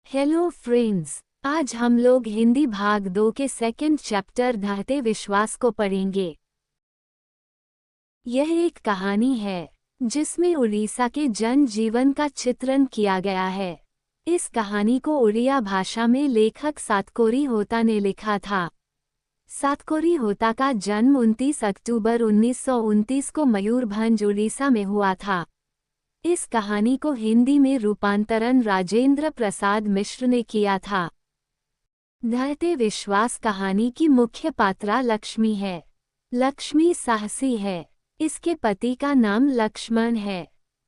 Hello friends, आज हम लोग हिंदी भाग 2 के सेकंड चैप्टर ढहते विश्वास को पढ़ेंगे। यह एक कहानी है जिसमें उड़ीसा के जन जीवन का चित्रण किया गया है। इस कहानी को उड़िया भाषा में लेखक सातकोरी होता ने लिखा था। सातकोरी होता का जन्म 29 अक्टूबर 1929 को मयूरभंज उड़ीसा में हुआ था। इस कहानी को हिंदी में रूपांतरण राजेंद्र प्रसाद मिश्र ने किया था। ढहते विश्वास कहानी की मुख्य पात्रा लक्ष्मी है। लक्ष्मी साहसी है। इसके पति का नाम लक्ष्मण है।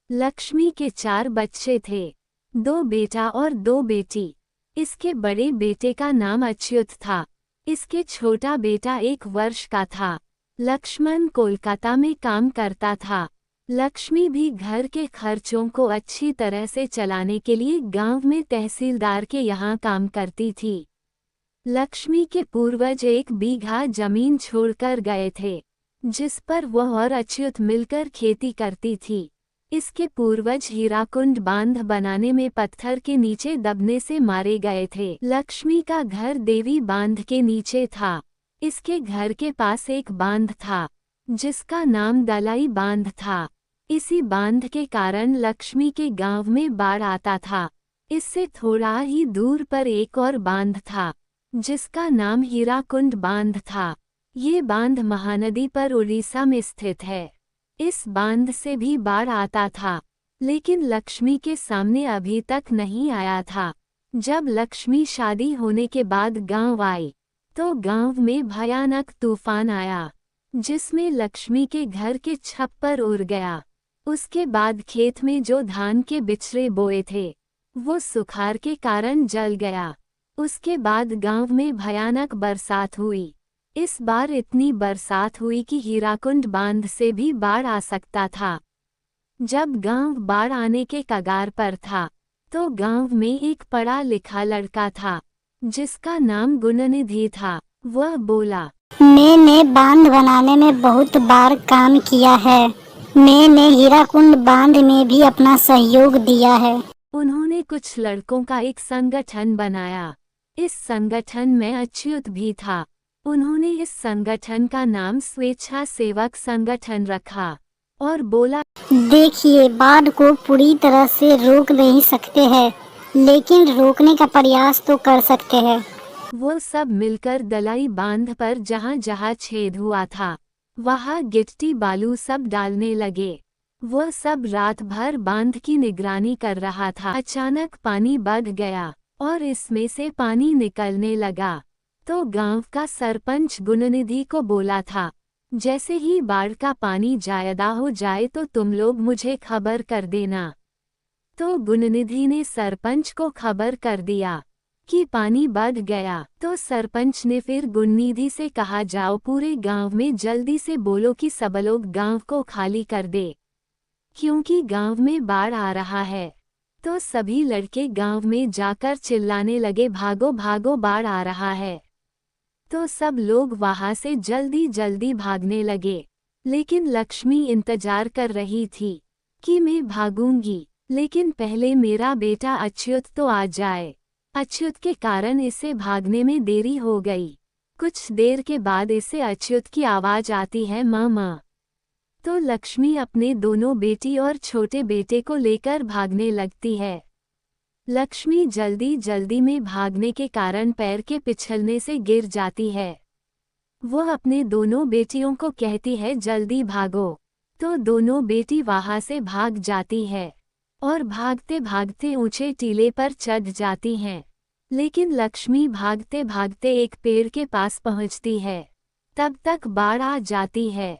लक्ष्मी के 4 बच्चे थे, 2 बेटा और 2 बेटी। इसके बड़े बेटे का नाम अच्युत था। इसके छोटा बेटा 1 वर्ष का था। लक्ष्मण कोलकाता में काम करता था। लक्ष्मी भी घर के खर्चों को अच्छी तरह से चलाने के लिए गांव में तहसीलदार के यहाँ काम करती थी। लक्ष्मी के पूर्वज 1 बीघा जमीन छोड़कर गए थे, जिस पर वह और अच्युत मिलकर खेती करती थी। इसके पूर्वज हीराकुंड बांध बनाने में पत्थर के नीचे दबने से मारे गए थे। लक्ष्मी का घर देवी बांध के नीचे था। इसके घर के पास एक बांध था, जिसका नाम दलाई बांध था। इसी बांध के कारण लक्ष्मी के गांव में बाढ़ आता था। इससे थोड़ा ही दूर पर एक और बांध था, जिसका नाम हीराकुंड बांध था। ये बांध महानदी पर उड़ीसा में स्थित है। इस बांध से भी बाढ़ आता था, लेकिन लक्ष्मी के सामने अभी तक नहीं आया था। जब लक्ष्मी शादी होने के बाद गांव आई, तो गांव में भयानक तूफान आया, जिसमें लक्ष्मी के घर के छप्पर उड़ गया। उसके बाद खेत में जो धान के बिचड़े बोए थे, वो सुखाड़ के कारण जल गया। उसके बाद गांव में भयानक बरसात हुई। इस बार इतनी बरसात हुई कि हीराकुंड बांध से भी बाढ़ आ सकता था। जब गांव बाढ़ आने के कगार पर था, तो गांव में एक पढ़ा लिखा लड़का था, जिसका नाम गुणनिधि था। वह बोला, मैंने बांध बनाने में बहुत बार काम किया है। मैंने हीराकुंड बांध में भी अपना सहयोग दिया है। उन्होंने कुछ लड़कों का एक संगठन बनाया। इस संगठन में अच्युत भी था। उन्होंने इस संगठन का नाम स्वेच्छा सेवक संगठन रखा और बोला, देखिए, बाढ़ को पूरी तरह से रोक नहीं सकते हैं, लेकिन रोकने का प्रयास तो कर सकते हैं। वो सब मिलकर दलाई बांध पर जहाँ जहाँ छेद हुआ था, वहाँ गिट्टी बालू सब डालने लगे। वह सब रात भर बांध की निगरानी कर रहा था। अचानक पानी बढ़ गया और इसमें से पानी निकलने लगा। तो गांव का सरपंच गुणनिधि को बोला था, जैसे ही बाढ़ का पानी ज्यादा हो जाए तो तुम लोग मुझे खबर कर देना। तो गुणनिधि ने सरपंच को खबर कर दिया कि पानी बढ़ गया। तो सरपंच ने फिर गुणनिधि से कहा, जाओ पूरे गांव में जल्दी से बोलो कि सब लोग गांव को खाली कर दे, क्योंकि गांव में बाढ़ आ रहा है। तो सभी लड़के गांव में जाकर चिल्लाने लगे, भागो भागो, बाढ़ आ रहा है। तो सब लोग वहां से जल्दी जल्दी भागने लगे, लेकिन लक्ष्मी इंतजार कर रही थी कि मैं भागूंगी, लेकिन पहले मेरा बेटा अच्युत तो आ जाए। अच्युत के कारण इसे भागने में देरी हो गई। कुछ देर के बाद इसे अच्युत की आवाज आती है, मामा। तो लक्ष्मी अपने दोनों बेटी और छोटे बेटे को लेकर भागने लगती है। लक्ष्मी जल्दी जल्दी में भागने के कारण पैर के पिछलने से गिर जाती है। वह अपने दोनों बेटियों को कहती है, जल्दी भागो। तो दोनों बेटी वहां से भाग जाती है और भागते भागते ऊंचे टीले पर चढ़ जाती हैं। लेकिन लक्ष्मी भागते भागते एक पेड़ के पास पहुंचती है। तब तक बाढ़ आ जाती है।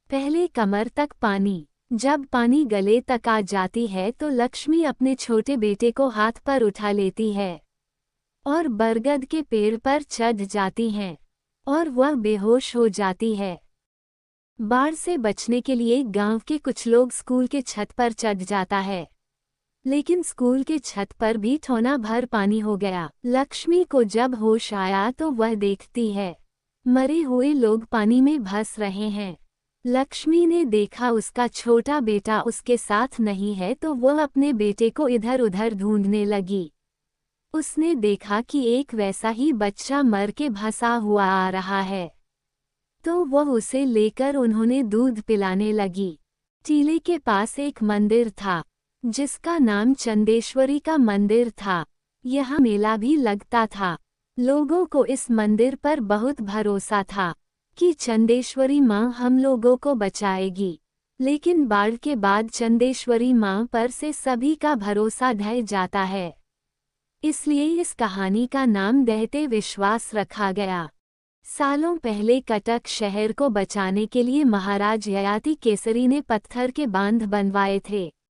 पहले कमर तक पानी, जब पानी गले तक आ जाती है तो लक्ष्मी अपने छोटे बेटे को हाथ पर उठा लेती है और बरगद के पेड़ पर चढ़ जाती हैं और वह बेहोश हो जाती है। बाढ़ से बचने के लिए गांव के कुछ लोग स्कूल के छत पर चढ़ जाता है, लेकिन स्कूल के छत पर भी ठोना भर पानी हो गया। लक्ष्मी को जब होश आया तो वह देखती है मरे हुए लोग पानी में भस रहे हैं। लक्ष्मी ने देखा उसका छोटा बेटा उसके साथ नहीं है, तो वह अपने बेटे को इधर उधर ढूंढने लगी। उसने देखा कि एक वैसा ही बच्चा मर के भसा हुआ आ रहा है, तो वह उसे लेकर उन्होंने दूध पिलाने लगी। टीले के पास एक मंदिर था, जिसका नाम चंदेश्वरी का मंदिर था। यह मेला भी लगता था। लोगों को इस मंदिर पर बहुत भरोसा था कि चंदेश्वरी माँ हम लोगों को बचाएगी। लेकिन बाढ़ के बाद चंदेश्वरी माँ पर से सभी का भरोसा ढह जाता है, इसलिए इस कहानी का नाम दहते विश्वास रखा गया। सालों पहले कटक शहर को बचाने के लिए महाराज ययाति केसरी ने पत्थर के बांध बनवाए थे।